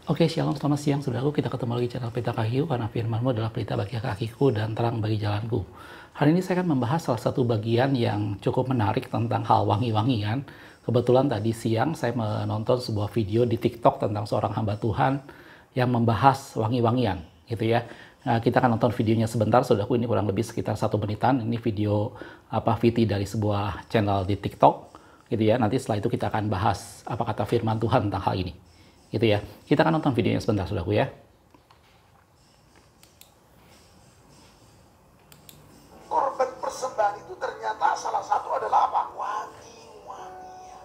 Oke, shalom, selamat siang, saudaraku. Kita ketemu lagi di channel Pelita Kayu, karena firman-Mu adalah pelita bagi kakiku dan terang bagi jalanku. Hari ini saya akan membahas salah satu bagian yang cukup menarik tentang hal wangi-wangian. Kebetulan tadi siang saya menonton sebuah video di TikTok tentang seorang hamba Tuhan yang membahas wangi-wangian, gitu ya. Nah, kita akan nonton videonya sebentar, saudaraku. Ini kurang lebih sekitar 1 menitan. Ini video VT dari sebuah channel di TikTok, gitu ya. Nanti setelah itu kita akan bahas apa kata firman Tuhan tentang hal ini. Gitu ya. Kita akan nonton videonya sebentar, saudaraku ya. Korban persembahan itu ternyata salah satu adalah apa? Wangi-wangian.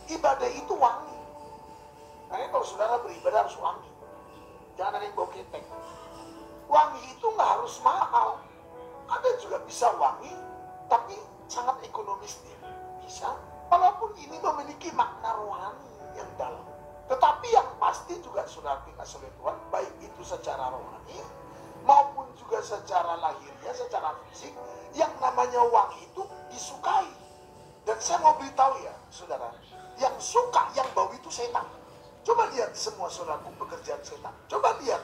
Ibadah itu wangi. Makanya kalau saudara beribadah harus wangi. Jangan ada yang bau ketek. Wangi itu nggak harus mahal. Ada juga bisa wangi, tapi sangat ekonomis dia. Bisa. Walaupun ini memiliki makna rohani yang dalam. Tetapi yang pasti juga saudara dikasih oleh Tuhan, baik itu secara rohani maupun juga secara lahirnya, secara fisik, yang namanya wangi itu disukai. Dan saya mau beritahu ya, saudara, yang suka, yang bau itu setan. Coba lihat semua saudaraku pekerjaan setan. Coba lihat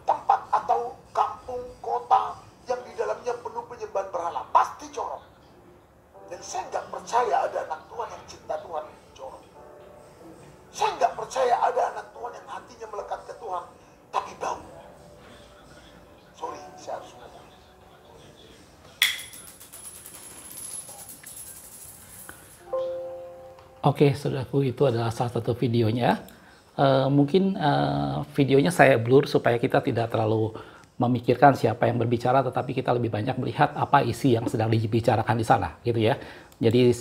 tempat atau kampung, kota yang di dalamnya penuh penyembahan berhala, pasti jorok. Dan saya nggak percaya ada anak Tuhan yang cinta Tuhan jorok. Saya nggak percaya ada anak Tuhan yang hatinya melekat ke Tuhan, tapi bau. Sorry, saya harus ngomong. Oke, saudaraku, itu adalah salah satu videonya. Mungkin videonya saya blur supaya kita tidak terlalu memikirkan siapa yang berbicara, tetapi kita lebih banyak melihat apa isi yang sedang dibicarakan di sana, gitu ya. Jadi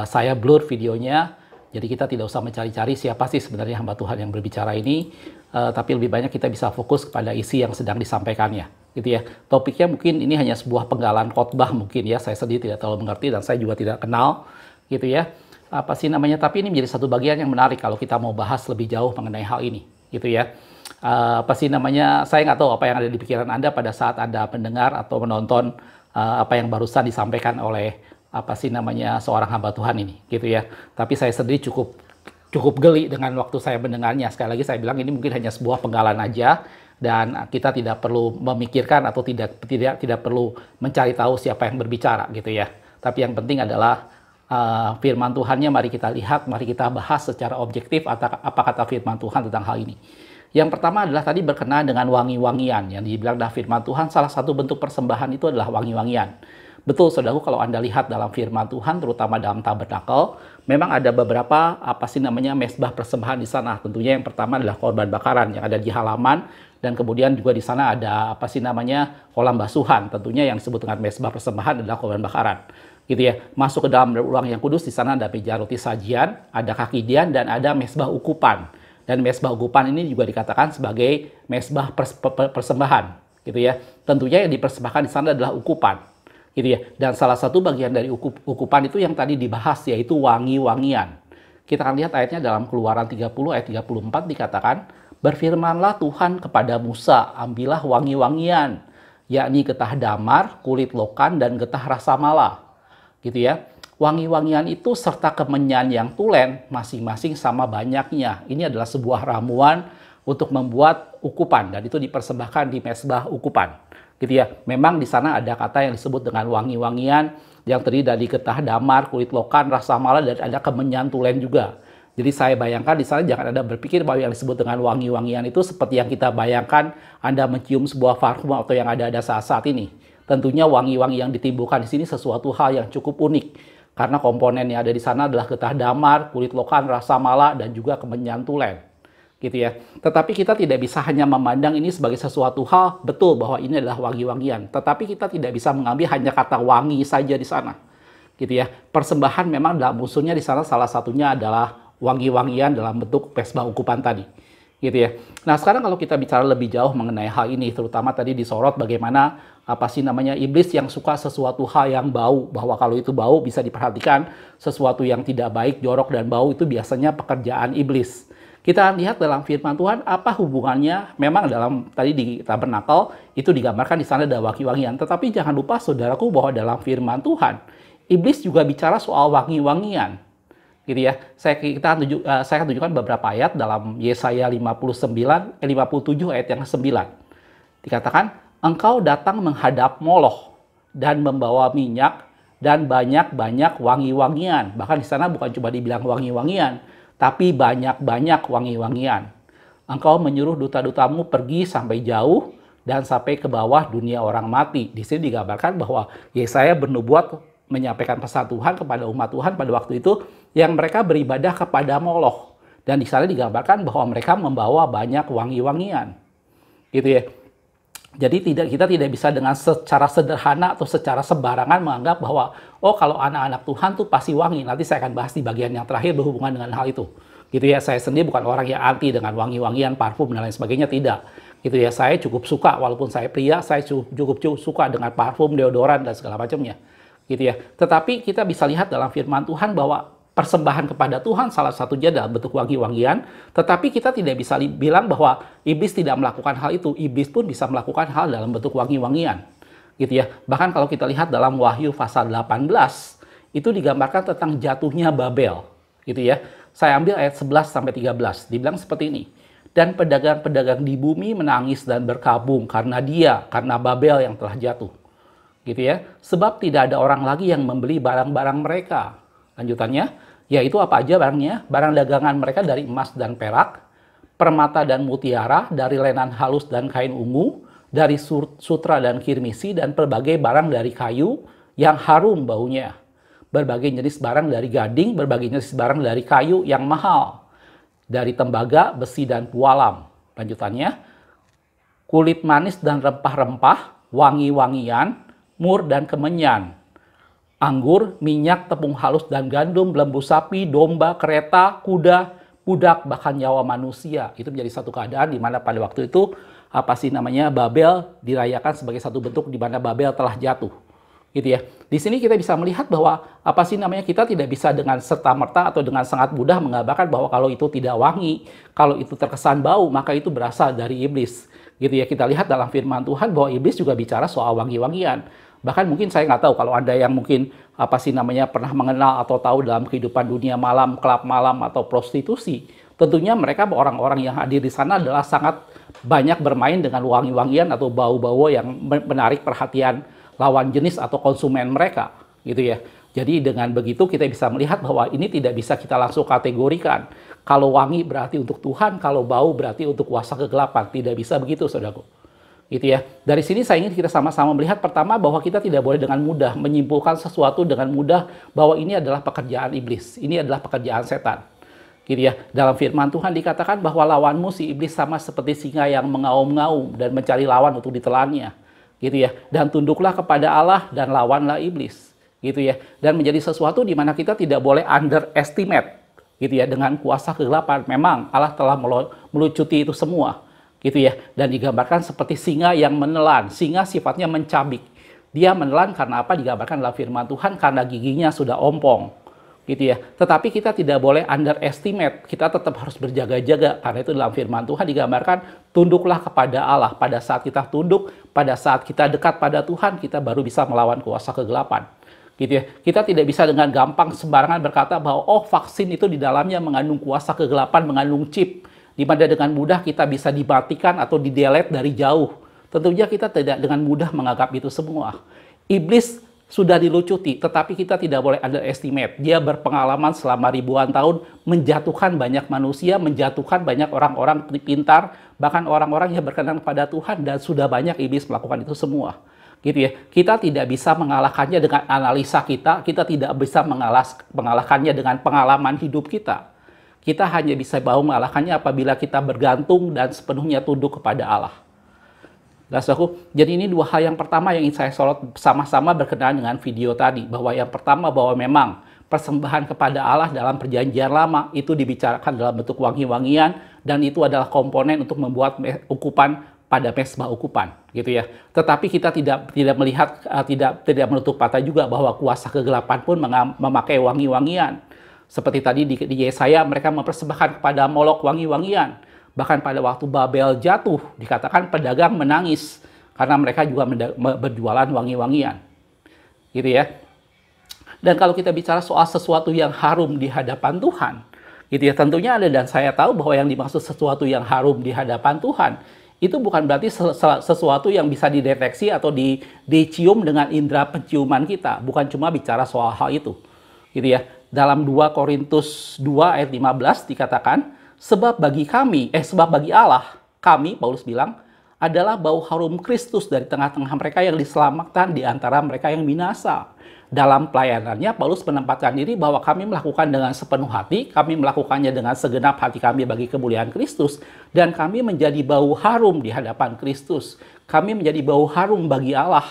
saya blur videonya. Jadi kita tidak usah mencari-cari siapa sih sebenarnya hamba Tuhan yang berbicara ini, tapi lebih banyak kita bisa fokus kepada isi yang sedang disampaikannya, gitu ya. Topiknya mungkin ini hanya sebuah penggalan khotbah mungkin ya, saya sendiri tidak terlalu mengerti dan saya juga tidak kenal, gitu ya. Apa sih namanya? Tapi ini menjadi satu bagian yang menarik kalau kita mau bahas lebih jauh mengenai hal ini, gitu ya. Apa sih namanya? Saya nggak tahu apa yang ada di pikiran Anda pada saat Anda mendengar atau menonton apa yang barusan disampaikan oleh seorang hamba Tuhan ini, gitu ya. Tapi saya sendiri cukup geli dengan waktu saya mendengarnya. Sekali lagi saya bilang ini mungkin hanya sebuah penggalan aja, dan kita tidak perlu memikirkan atau tidak perlu mencari tahu siapa yang berbicara, gitu ya. Tapi yang penting adalah firman Tuhannya mari kita lihat, mari kita bahas secara objektif apa kata firman Tuhan tentang hal ini. Yang pertama adalah tadi berkenaan dengan wangi-wangian, yang dibilang dalam firman Tuhan salah satu bentuk persembahan itu adalah wangi-wangian. Betul, saudaraku, kalau Anda lihat dalam firman Tuhan, terutama dalam tabernakel, memang ada beberapa mesbah persembahan di sana. Tentunya yang pertama adalah korban bakaran yang ada di halaman, dan kemudian juga di sana ada kolam basuhan. Tentunya yang disebut dengan mesbah persembahan adalah korban bakaran, gitu ya. Masuk ke dalam ruang yang kudus, di sana ada meja roti sajian, ada kaki dian, dan ada mesbah ukupan. Dan mesbah ukupan ini juga dikatakan sebagai mesbah persembahan, gitu ya. Tentunya yang dipersembahkan di sana adalah ukupan, gitu ya. Dan salah satu bagian dari ukupan itu yang tadi dibahas, yaitu wangi-wangian. Kita akan lihat ayatnya dalam Keluaran 30 ayat 34 dikatakan, "Berfirmanlah Tuhan kepada Musa, ambillah wangi-wangian, yakni getah damar, kulit lokan, dan getah rasa mala." Gitu ya. Wangi-wangian itu serta kemenyan yang tulen, masing-masing sama banyaknya. Ini adalah sebuah ramuan untuk membuat ukupan, dan itu dipersembahkan di mesbah ukupan, gitu ya. Memang di sana ada kata yang disebut dengan wangi-wangian yang terdiri dari getah damar, kulit lokan, rasa mala, dan ada kemenyan tulen juga. Jadi saya bayangkan di sana jangan Anda berpikir bahwa yang disebut dengan wangi-wangian itu seperti yang kita bayangkan Anda mencium sebuah parfum atau yang ada saat ini. Tentunya wangi-wangi yang ditimbulkan di sini sesuatu hal yang cukup unik, karena komponen yang ada di sana adalah getah damar, kulit lokan, rasa mala, dan juga kemenyan tulen, gitu ya. Tetapi kita tidak bisa hanya memandang ini sebagai sesuatu hal, betul bahwa ini adalah wangi-wangian, tetapi kita tidak bisa mengambil hanya kata wangi saja di sana, gitu ya. Persembahan memang dalam unsurnya di sana salah satunya adalah wangi-wangian dalam bentuk mesbah ukupan tadi, gitu ya. Nah, sekarang kalau kita bicara lebih jauh mengenai hal ini, terutama tadi disorot bagaimana iblis yang suka sesuatu hal yang bau, bahwa kalau itu bau bisa diperhatikan sesuatu yang tidak baik, jorok, dan bau itu biasanya pekerjaan iblis. Kita lihat dalam firman Tuhan apa hubungannya. Memang dalam tadi di tabernakel itu digambarkan di sana ada wangi-wangian, tetapi jangan lupa saudaraku bahwa dalam firman Tuhan iblis juga bicara soal wangi-wangian, gitu ya. Saya akan tunjukkan beberapa ayat dalam Yesaya 57 ayat yang ke-9. Dikatakan, engkau datang menghadap Moloch dan membawa minyak dan banyak-banyak wangi-wangian. Bahkan di sana bukan cuma dibilang wangi-wangian, tapi banyak-banyak wangi-wangian. Engkau menyuruh duta-dutamu pergi sampai jauh dan sampai ke bawah dunia orang mati. Di sini digambarkan bahwa Yesaya bernubuat menyampaikan pesan Tuhan kepada umat Tuhan pada waktu itu yang mereka beribadah kepada Moloch. Dan di sana digambarkan bahwa mereka membawa banyak wangi-wangian. Gitu ya. Jadi kita tidak bisa dengan secara sederhana atau secara sembarangan menganggap bahwa kalau anak-anak Tuhan tuh pasti wangi. Nanti saya akan bahas di bagian yang terakhir berhubungan dengan hal itu. Gitu ya, saya sendiri bukan orang yang anti dengan wangi-wangian, parfum dan lain sebagainya, tidak. Gitu ya, saya cukup suka walaupun saya pria, saya cukup suka dengan parfum, deodoran dan segala macamnya. Gitu ya. Tetapi kita bisa lihat dalam firman Tuhan bahwa persembahan kepada Tuhan salah satunya dalam bentuk wangi-wangian, tetapi kita tidak bisa bilang bahwa iblis tidak melakukan hal itu. Iblis pun bisa melakukan hal dalam bentuk wangi-wangian. Gitu ya. Bahkan kalau kita lihat dalam Wahyu pasal 18, itu digambarkan tentang jatuhnya Babel. Gitu ya. Saya ambil ayat 11 sampai 13. Dibilang seperti ini. Dan pedagang-pedagang di bumi menangis dan berkabung karena Babel yang telah jatuh. Gitu ya. Sebab tidak ada orang lagi yang membeli barang-barang mereka. Lanjutannya, yaitu apa aja barangnya? Barang dagangan mereka dari emas dan perak, permata dan mutiara, dari lenan halus dan kain ungu, dari sutra dan kirmisi, dan berbagai barang dari kayu yang harum baunya. Berbagai jenis barang dari gading, berbagai jenis barang dari kayu yang mahal, dari tembaga, besi, dan pualam. Lanjutannya, kulit manis dan rempah-rempah, wangi-wangian, mur dan kemenyan, anggur, minyak, tepung halus dan gandum, lembu sapi, domba, kereta, kuda, budak, bahkan nyawa manusia. Itu menjadi satu keadaan di mana pada waktu itu Babel dirayakan sebagai satu bentuk di mana Babel telah jatuh. Gitu ya. Di sini kita bisa melihat bahwa kita tidak bisa dengan serta-merta atau dengan sangat mudah mengabarkan bahwa kalau itu tidak wangi, kalau itu terkesan bau, maka itu berasal dari iblis. Gitu ya. Kita lihat dalam firman Tuhan bahwa iblis juga bicara soal wangi-wangian. Bahkan mungkin saya nggak tahu kalau Anda yang mungkin pernah mengenal atau tahu dalam kehidupan dunia malam, klub malam atau prostitusi. Tentunya mereka orang-orang yang hadir di sana adalah sangat banyak bermain dengan wangi-wangian atau bau-bau yang menarik perhatian lawan jenis atau konsumen mereka, gitu ya. Jadi dengan begitu kita bisa melihat bahwa ini tidak bisa kita langsung kategorikan. Kalau wangi berarti untuk Tuhan, kalau bau berarti untuk kuasa kegelapan. Tidak bisa begitu, saudaraku. Gitu ya. Dari sini saya ingin kita sama-sama melihat pertama bahwa kita tidak boleh dengan mudah menyimpulkan sesuatu dengan mudah bahwa ini adalah pekerjaan iblis, ini adalah pekerjaan setan. Gitu ya. Dalam firman Tuhan dikatakan bahwa lawanmu si iblis sama seperti singa yang mengaum-ngaum dan mencari lawan untuk ditelannya. Gitu ya. Dan tunduklah kepada Allah dan lawanlah iblis. Gitu ya. Dan menjadi sesuatu di mana kita tidak boleh underestimate gitu ya dengan kuasa kegelapan. Memang Allah telah melucuti itu semua. Gitu ya. Dan digambarkan seperti singa yang menelan. Singa sifatnya mencabik. Dia menelan karena apa? Digambarkan dalam firman Tuhan karena giginya sudah ompong. Gitu ya. Tetapi kita tidak boleh underestimate. Kita tetap harus berjaga-jaga. Karena itu dalam firman Tuhan digambarkan tunduklah kepada Allah. Pada saat kita tunduk, pada saat kita dekat pada Tuhan, kita baru bisa melawan kuasa kegelapan. Gitu ya. Kita tidak bisa dengan gampang sembarangan berkata bahwa vaksin itu di dalamnya mengandung kuasa kegelapan, mengandung chip. Di mana dengan mudah kita bisa dimatikan atau di-delete dari jauh. Tentunya kita tidak dengan mudah menganggap itu semua. Iblis sudah dilucuti, tetapi kita tidak boleh underestimate. Dia berpengalaman selama ribuan tahun menjatuhkan banyak manusia, menjatuhkan banyak orang-orang pintar, bahkan orang-orang yang berkenan pada Tuhan, dan sudah banyak iblis melakukan itu semua. Gitu ya. Kita tidak bisa mengalahkannya dengan analisa kita tidak bisa mengalahkannya dengan pengalaman hidup kita. Kita hanya bisa mengalahkannya apabila kita bergantung dan sepenuhnya tunduk kepada Allah. Jadi ini dua hal yang pertama yang ingin saya sorot sama-sama berkenaan dengan video tadi. Bahwa yang pertama bahwa memang persembahan kepada Allah dalam perjanjian lama itu dibicarakan dalam bentuk wangi-wangian. Dan itu adalah komponen untuk membuat ukupan pada mesbah ukupan. Gitu ya. Tetapi kita tidak melihat, tidak menutup mata juga bahwa kuasa kegelapan pun memakai wangi-wangian. Seperti tadi di Yesaya mereka mempersembahkan kepada Molok wangi-wangian. Bahkan pada waktu Babel jatuh, dikatakan pedagang menangis. Karena mereka juga berjualan wangi-wangian. Gitu ya. Dan kalau kita bicara soal sesuatu yang harum di hadapan Tuhan, gitu ya, tentunya Anda dan saya tahu bahwa yang dimaksud sesuatu yang harum di hadapan Tuhan itu bukan berarti sesuatu yang bisa dideteksi atau dicium dengan indera penciuman kita. Bukan cuma bicara soal hal itu. Gitu ya. Dalam 2 Korintus 2 ayat 15 dikatakan, sebab bagi Allah, kami, Paulus bilang, adalah bau harum Kristus dari tengah-tengah mereka yang diselamatkan di antara mereka yang binasa. Dalam pelayanannya, Paulus menempatkan diri bahwa kami melakukan dengan sepenuh hati, kami melakukannya dengan segenap hati kami bagi kemuliaan Kristus, dan kami menjadi bau harum di hadapan Kristus. Kami menjadi bau harum bagi Allah.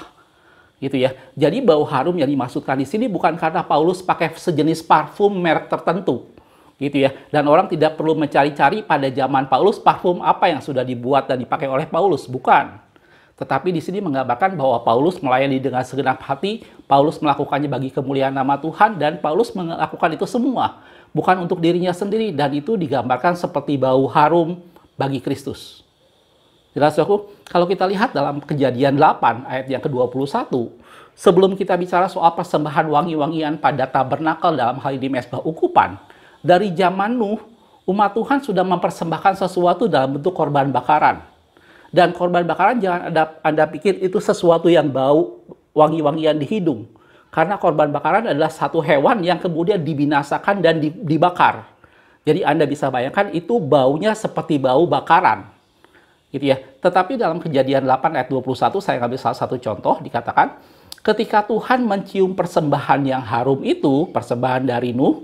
Gitu ya. Jadi bau harum yang dimaksudkan di sini bukan karena Paulus pakai sejenis parfum merek tertentu. Gitu ya. Dan orang tidak perlu mencari-cari pada zaman Paulus parfum apa yang sudah dibuat dan dipakai oleh Paulus. Bukan. Tetapi di sini menggambarkan bahwa Paulus melayani dengan segenap hati, Paulus melakukannya bagi kemuliaan nama Tuhan, dan Paulus melakukan itu semua bukan untuk dirinya sendiri, dan itu digambarkan seperti bau harum bagi Kristus. Jelas aku? Kalau kita lihat dalam Kejadian 8 ayat yang ke-21, sebelum kita bicara soal persembahan wangi-wangian pada tabernakel dalam hal ini mezbah ukupan, dari zaman Nuh, umat Tuhan sudah mempersembahkan sesuatu dalam bentuk korban bakaran. Dan korban bakaran jangan Anda pikir itu sesuatu yang bau wangi-wangian di hidung. Karena korban bakaran adalah satu hewan yang kemudian dibinasakan dan dibakar. Jadi Anda bisa bayangkan itu baunya seperti bau bakaran. Gitu ya. Tetapi dalam Kejadian 8 ayat 21, saya ambil salah satu contoh, dikatakan, ketika Tuhan mencium persembahan yang harum itu, persembahan dari Nuh,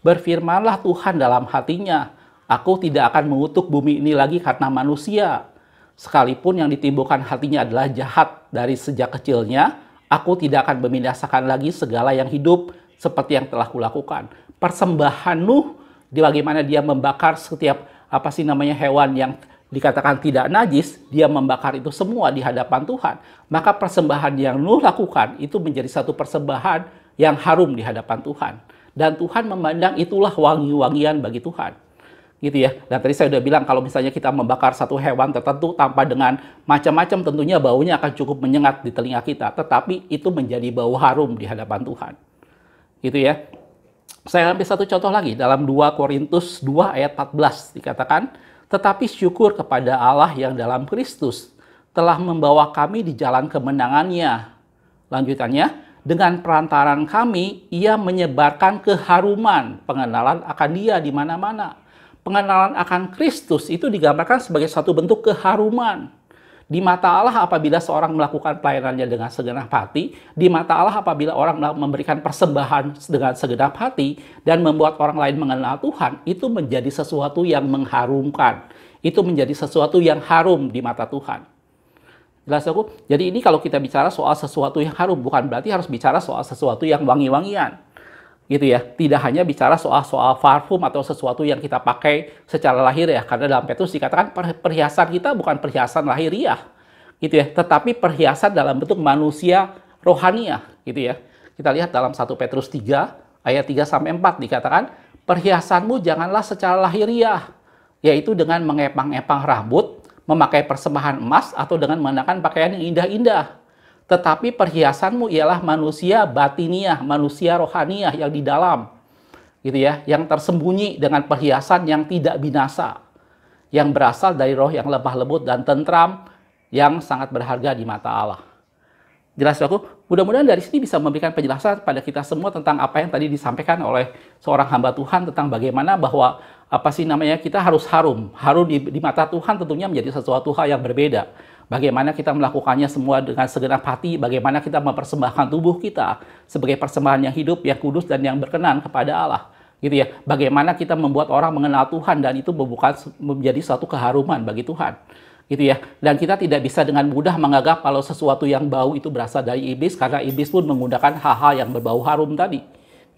berfirmanlah Tuhan dalam hatinya, aku tidak akan mengutuk bumi ini lagi karena manusia. Sekalipun yang ditimbulkan hatinya adalah jahat dari sejak kecilnya, aku tidak akan membinasakan lagi segala yang hidup seperti yang telah kulakukan. Persembahan Nuh, bagaimana dia membakar setiap hewan yang dikatakan tidak najis, dia membakar itu semua di hadapan Tuhan. Maka persembahan yang Nuh lakukan itu menjadi satu persembahan yang harum di hadapan Tuhan. Dan Tuhan memandang itulah wangi-wangian bagi Tuhan. Gitu ya. Dan tadi saya sudah bilang kalau misalnya kita membakar satu hewan tertentu tanpa dengan macam-macam, tentunya baunya akan cukup menyengat di telinga kita. Tetapi itu menjadi bau harum di hadapan Tuhan. Gitu ya. Saya ambil satu contoh lagi. Dalam 2 Korintus 2 ayat 14 dikatakan, tetapi syukur kepada Allah yang dalam Kristus telah membawa kami di jalan kemenangannya. Lanjutannya, dengan perantaran kami, ia menyebarkan keharuman, pengenalan akan dia di mana-mana. Pengenalan akan Kristus itu digambarkan sebagai satu bentuk keharuman. Di mata Allah apabila seorang melakukan pelayanannya dengan segenap hati, di mata Allah apabila orang memberikan persembahan dengan segenap hati dan membuat orang lain mengenal Tuhan, itu menjadi sesuatu yang mengharumkan. Itu menjadi sesuatu yang harum di mata Tuhan. Jelas aku? Jadi ini kalau kita bicara soal sesuatu yang harum, bukan berarti harus bicara soal sesuatu yang wangi-wangian. Gitu ya, tidak hanya bicara soal parfum atau sesuatu yang kita pakai secara lahir ya, karena dalam Petrus dikatakan perhiasan kita bukan perhiasan lahiriah, gitu ya, tetapi perhiasan dalam bentuk manusia rohaniah, gitu ya. Kita lihat dalam 1 Petrus 3 ayat 3-4 dikatakan, perhiasanmu janganlah secara lahiriah, yaitu dengan mengepang-epang rambut, memakai persembahan emas atau dengan mengenakan pakaian yang indah-indah. Tetapi perhiasanmu ialah manusia batiniah, manusia rohaniah yang di dalam, gitu ya, yang tersembunyi dengan perhiasan yang tidak binasa, yang berasal dari roh yang lemah lembut dan tentram, yang sangat berharga di mata Allah. Jelas aku? Mudah-mudahan dari sini bisa memberikan penjelasan pada kita semua tentang apa yang tadi disampaikan oleh seorang hamba Tuhan tentang bagaimana bahwa kita harus harum. Harum di mata Tuhan tentunya menjadi sesuatu hal yang berbeda. Bagaimana kita melakukannya semua dengan segenap hati, bagaimana kita mempersembahkan tubuh kita sebagai persembahan yang hidup, yang kudus, dan yang berkenan kepada Allah. Gitu ya. Bagaimana kita membuat orang mengenal Tuhan dan itu menjadi suatu keharuman bagi Tuhan. Gitu ya. Dan kita tidak bisa dengan mudah menganggap kalau sesuatu yang bau itu berasal dari iblis, karena iblis pun menggunakan hal-hal yang berbau harum tadi.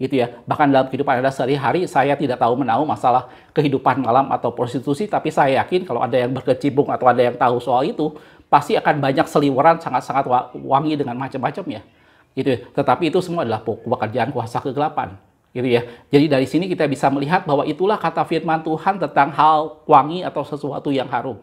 Gitu ya. Bahkan dalam kehidupan Anda sehari-hari, saya tidak tahu menahu masalah kehidupan malam atau prostitusi, tapi saya yakin kalau ada yang berkecimpung atau ada yang tahu soal itu, pasti akan banyak seliweran sangat-sangat wangi dengan macam-macamnya. Gitu ya. Tetapi itu semua adalah pekerjaan kuasa kegelapan. Gitu ya. Jadi dari sini kita bisa melihat bahwa itulah kata firman Tuhan tentang hal wangi atau sesuatu yang harum.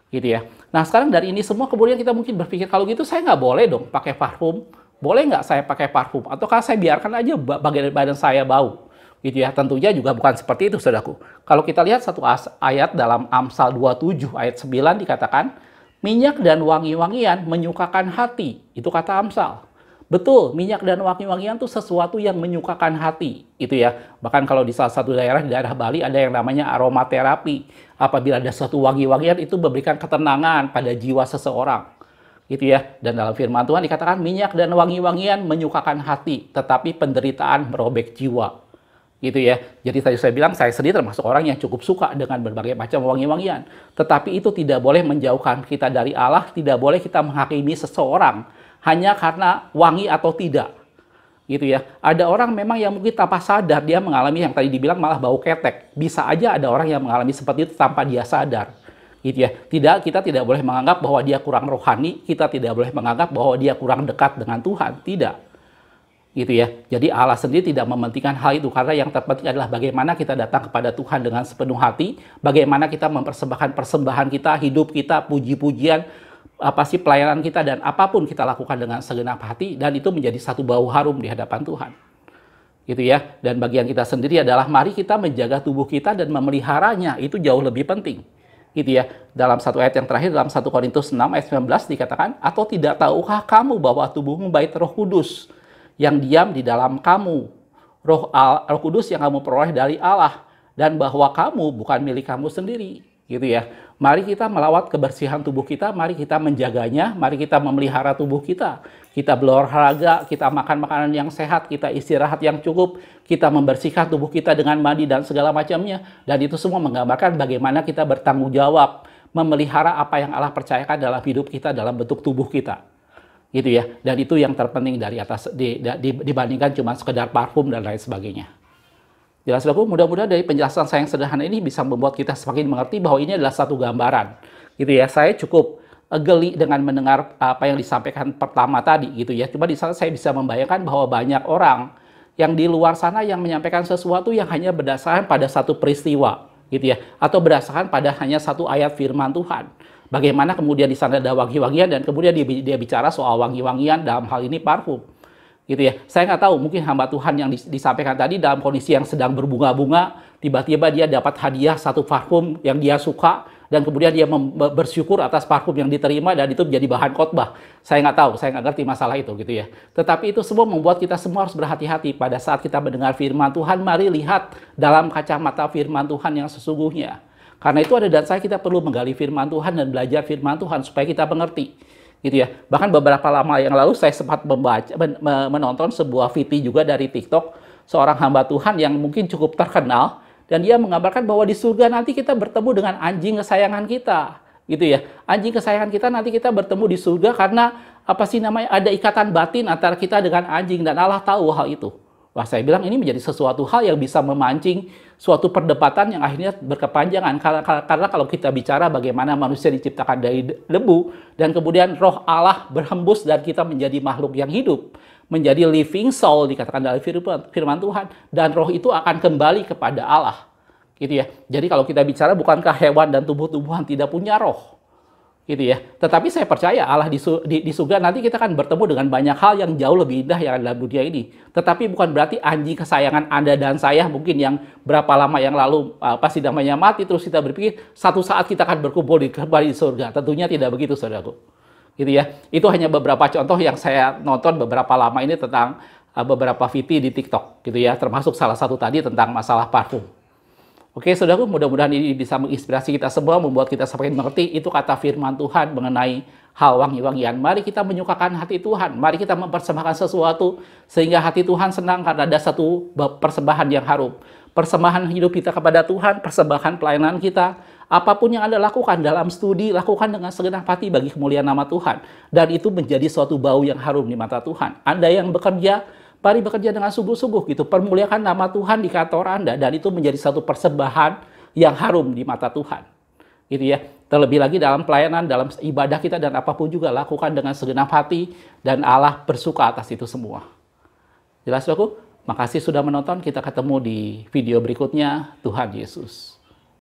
Gitu ya. Nah sekarang dari ini semua kemudian kita mungkin berpikir, kalau gitu saya nggak boleh dong pakai parfum, boleh nggak saya pakai parfum? Ataukah saya biarkan aja bagian badan saya bau? Gitu ya. Tentunya juga bukan seperti itu, saudaraku. Kalau kita lihat satu ayat dalam Amsal 27 ayat 9 dikatakan, minyak dan wangi-wangian menyukakan hati. Itu kata Amsal. Betul, minyak dan wangi-wangian itu sesuatu yang menyukakan hati. Itu ya. Bahkan kalau di salah satu daerah, di daerah Bali, ada yang namanya aromaterapi. Apabila ada suatu wangi-wangian, itu memberikan ketenangan pada jiwa seseorang. Gitu ya. Dan dalam firman Tuhan dikatakan, minyak dan wangi-wangian menyukakan hati, tetapi penderitaan merobek jiwa. Gitu ya. Jadi tadi saya bilang, saya sendiri termasuk orang yang cukup suka dengan berbagai macam wangi-wangian. Tetapi itu tidak boleh menjauhkan kita dari Allah, tidak boleh kita menghakimi seseorang hanya karena wangi atau tidak. Gitu ya. Ada orang memang yang mungkin tanpa sadar dia mengalami yang tadi dibilang malah bau ketek. Bisa aja ada orang yang mengalami seperti itu tanpa dia sadar. Gitu ya. Kita tidak boleh menganggap bahwa dia kurang rohani, kita tidak boleh menganggap bahwa dia kurang dekat dengan Tuhan. Tidak. Gitu ya. Jadi Allah sendiri tidak mementingkan hal itu, karena yang terpenting adalah bagaimana kita datang kepada Tuhan dengan sepenuh hati, bagaimana kita mempersembahkan persembahan kita, hidup kita, puji-pujian, pelayanan kita, dan apapun kita lakukan dengan segenap hati, dan itu menjadi satu bau harum di hadapan Tuhan. Gitu ya. Dan bagian kita sendiri adalah mari kita menjaga tubuh kita dan memeliharanya, itu jauh lebih penting. Gitu ya. Dalam satu ayat yang terakhir dalam 1 Korintus 6 ayat 19 dikatakan, atau tidak tahukah kamu bahwa tubuhmu bait Roh Kudus yang diam di dalam kamu, Roh Kudus yang kamu peroleh dari Allah, dan bahwa kamu bukan milik kamu sendiri. Gitu ya. Mari kita melawat kebersihan tubuh kita, mari kita menjaganya, mari kita memelihara tubuh kita. Kita berolahraga, kita makan makanan yang sehat, kita istirahat yang cukup, kita membersihkan tubuh kita dengan mandi dan segala macamnya. Dan itu semua menggambarkan bagaimana kita bertanggung jawab memelihara apa yang Allah percayakan dalam hidup kita dalam bentuk tubuh kita. Gitu ya. Dan itu yang terpenting dari atas dibandingkan cuma sekedar parfum dan lain sebagainya. Jelas, saudaraku, mudah-mudahan dari penjelasan saya yang sederhana ini bisa membuat kita semakin mengerti bahwa ini adalah satu gambaran. Gitu ya. Saya cukup geli dengan mendengar apa yang disampaikan pertama tadi gitu ya. Cuma di sana saya bisa membayangkan bahwa banyak orang yang di luar sana yang menyampaikan sesuatu yang hanya berdasarkan pada satu peristiwa gitu ya, atau berdasarkan pada hanya satu ayat firman Tuhan. Bagaimana kemudian di sana ada wangi-wangian dan kemudian dia bicara soal wangi-wangian, dalam hal ini parfum. Gitu ya. Saya nggak tahu, mungkin hamba Tuhan yang disampaikan tadi dalam kondisi yang sedang berbunga-bunga, tiba-tiba dia dapat hadiah satu parfum yang dia suka, dan kemudian dia bersyukur atas parfum yang diterima, dan itu menjadi bahan khotbah. Saya nggak tahu, saya nggak ngerti masalah itu gitu ya. Tetapi itu semua membuat kita semua harus berhati-hati pada saat kita mendengar firman Tuhan. Mari lihat dalam kacamata firman Tuhan yang sesungguhnya. Karena itu ada dan saya kita perlu menggali firman Tuhan dan belajar firman Tuhan supaya kita mengerti. Gitu ya. Bahkan beberapa lama yang lalu saya sempat menonton sebuah VT juga dari TikTok, seorang hamba Tuhan yang mungkin cukup terkenal, dan dia menggambarkan bahwa di surga nanti kita bertemu dengan anjing kesayangan kita. Gitu ya. Anjing kesayangan kita nanti kita bertemu di surga karena ada ikatan batin antara kita dengan anjing, dan Allah tahu hal itu. Wah, saya bilang ini menjadi sesuatu hal yang bisa memancing suatu perdebatan yang akhirnya berkepanjangan. Karena kalau kita bicara bagaimana manusia diciptakan dari debu, dan kemudian roh Allah berhembus dan kita menjadi makhluk yang hidup, menjadi living soul dikatakan dalam firman Tuhan, dan roh itu akan kembali kepada Allah. Gitu ya. Jadi kalau kita bicara, bukankah hewan dan tumbuh-tumbuhan tidak punya roh? Gitu ya. Tetapi saya percaya Allah di surga nanti kita akan bertemu dengan banyak hal yang jauh lebih indah yang ada dalam dunia ini. Tetapi bukan berarti anjing kesayangan Anda dan saya mungkin yang berapa lama yang lalu pasti namanya mati, terus kita berpikir satu saat kita akan berkumpul kembali di surga. Tentunya tidak begitu, saudaraku. Gitu ya. Itu hanya beberapa contoh yang saya nonton beberapa lama ini tentang beberapa VT di TikTok gitu ya, termasuk salah satu tadi tentang masalah parfum. Oke, saudaraku, mudah-mudahan ini bisa menginspirasi kita semua, membuat kita semakin mengerti itu kata firman Tuhan mengenai hal wangi-wangian. Mari kita menyukakan hati Tuhan, mari kita mempersembahkan sesuatu sehingga hati Tuhan senang karena ada satu persembahan yang harum. Persembahan hidup kita kepada Tuhan, persembahan pelayanan kita, apapun yang Anda lakukan dalam studi, lakukan dengan segenap hati bagi kemuliaan nama Tuhan. Dan itu menjadi suatu bau yang harum di mata Tuhan. Anda yang bekerja, mari bekerja dengan sungguh-sungguh gitu. Permuliakan nama Tuhan di kantor Anda, dan itu menjadi satu persembahan yang harum di mata Tuhan. Gitu ya. Terlebih lagi dalam pelayanan, dalam ibadah kita dan apapun juga lakukan dengan segenap hati, dan Allah bersuka atas itu semua. Jelas, saudaraku? Makasih sudah menonton. Kita ketemu di video berikutnya. Tuhan Yesus.